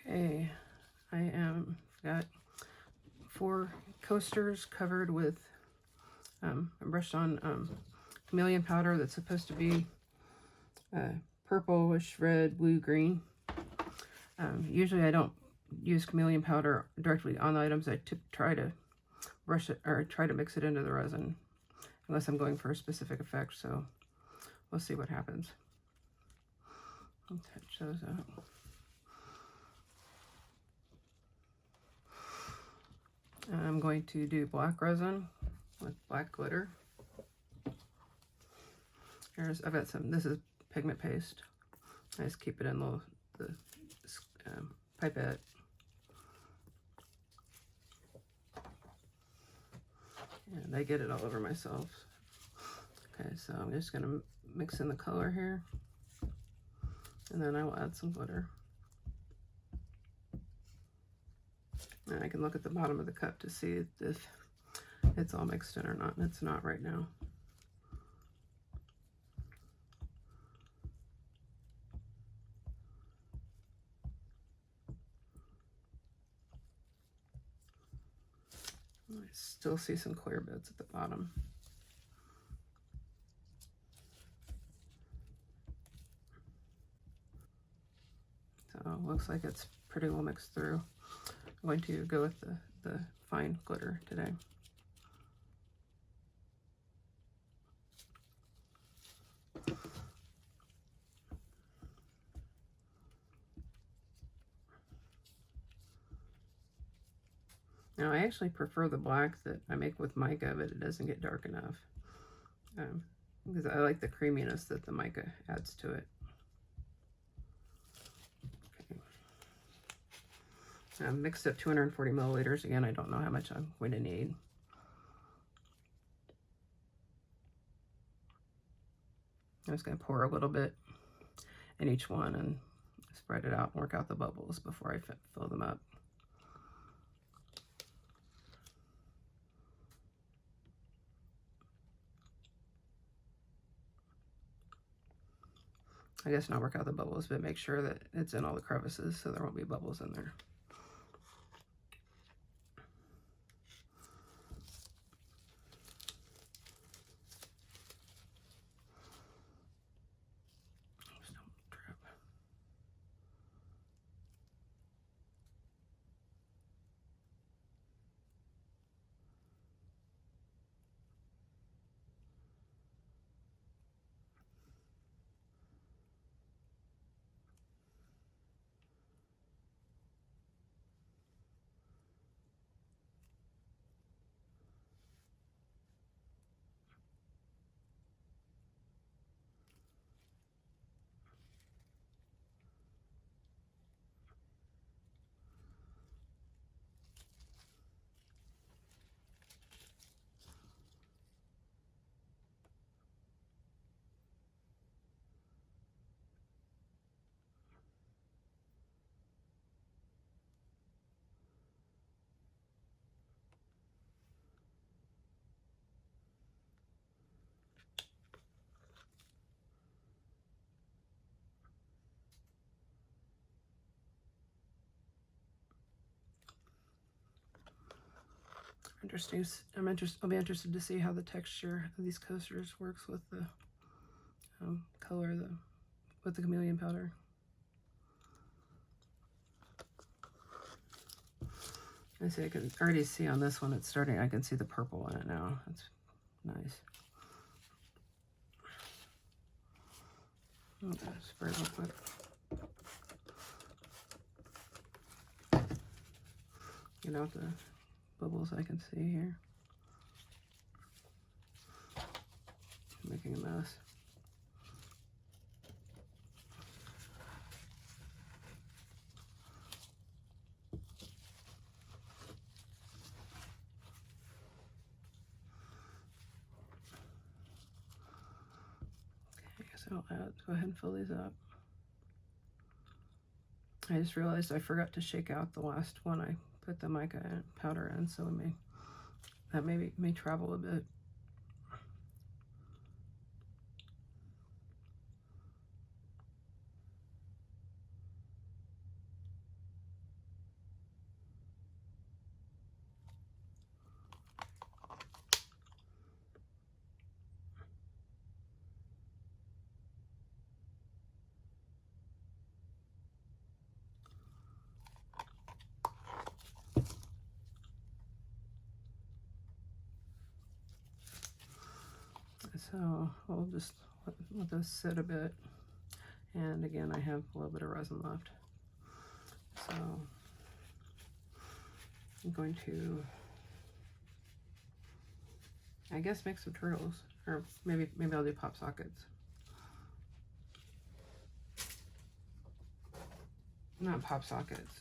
Okay, got 4 coasters covered with brushed on chameleon powder that's supposed to be purplish, red, blue, green. Usually I don't use chameleon powder directly on the items. I try to brush it or try to mix it into the resin unless I'm going for a specific effect. So we'll see what happens. Touch those up. I'm going to do black resin with black glitter. I've got some, this is pigment paste. I just keep it in the pipette. And I get it all over myself. Okay, so I'm just gonna mix in the color here. And then I will add some glitter. And I can look at the bottom of the cup to see if it's all mixed in or not, and it's not right now. I still see some clear bits at the bottom. So it looks like it's pretty well mixed through. I'm going to go with the fine glitter today. Now I actually prefer the black that I make with mica, but it doesn't get dark enough. Because I like the creaminess that the mica adds to it. Okay. I mixed up 240 milliliters. Again, I don't know how much I'm going to need. I'm just going to pour a little bit in each one and spread it out and work out the bubbles before I fill them up. I guess not work out the bubbles, but make sure that it's in all the crevices so there won't be bubbles in there. Interesting. I'll be interested to see how the texture of these coasters works with the color with the chameleon powder. I see. I can already see on this one. It's starting. I can see the purple in it now. That's nice. Okay, spray real quick. Get out the bubbles I can see here. Making a mess. Okay, so I'll go ahead and fill these up. I just realized I forgot to shake out the last one I put the mica powder in, so that may travel a bit. So we'll just let those sit a bit. And again, I have a little bit of resin left. So I'm going to, I guess, make some turtles, or maybe I'll do pop sockets. Not pop sockets,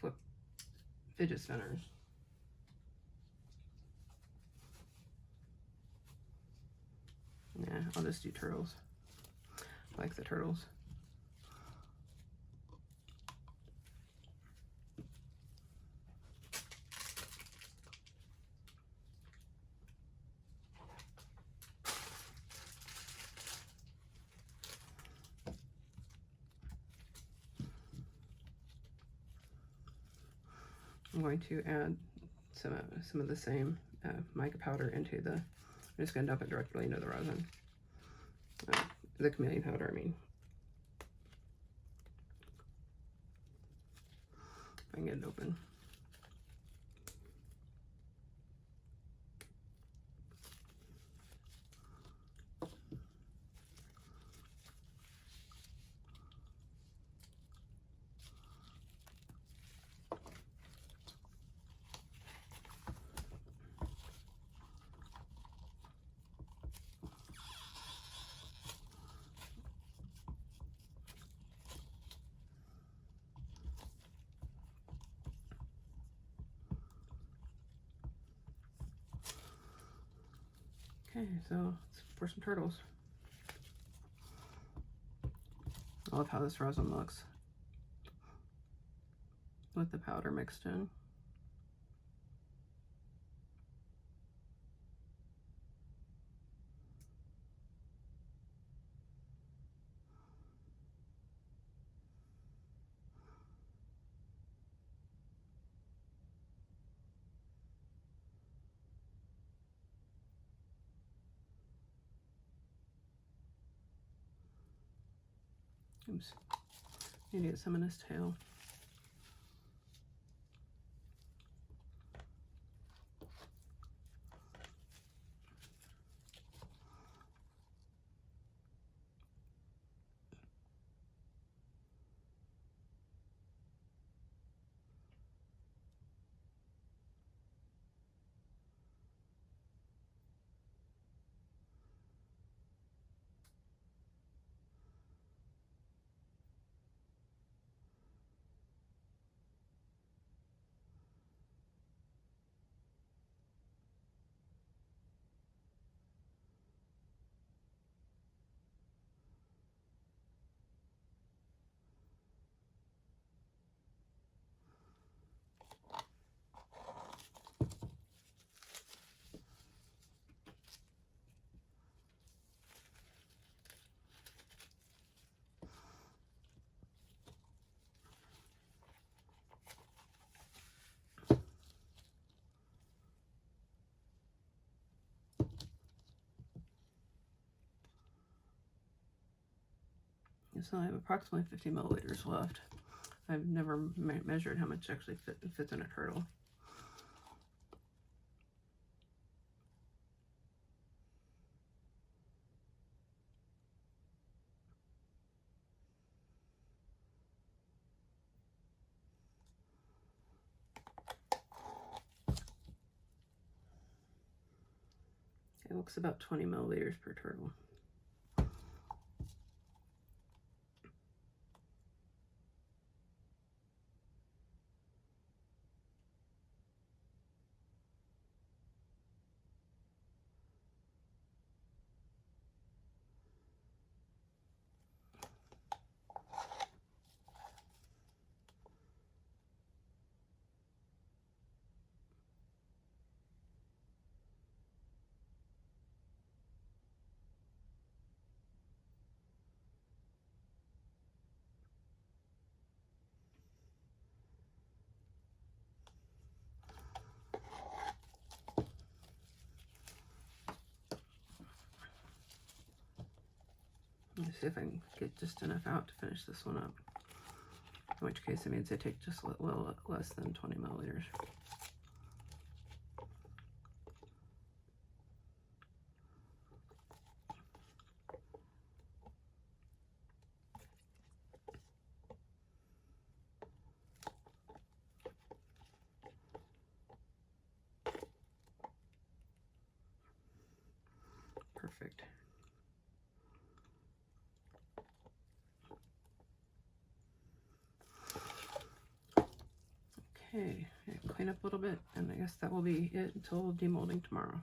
flip fidget spinners. Yeah, I'll just do turtles. I like the turtles. I'm going to add some of the same mica powder into the, I'm just going to dump it directly into the resin. The chameleon powder, I mean. If I can get it open. Okay, so let's pour some turtles. I love how this resin looks with the powder mixed in. Oops, need to get some in his tail. So I have approximately 50 milliliters left. I've never measured how much actually fits in a turtle. It looks about 20 milliliters per turtle. Let me see if I can get just enough out to finish this one up. In which case it means I take just a little less than 20 milliliters. Perfect. Okay, clean up a little bit, and I guess that will be it until demolding tomorrow.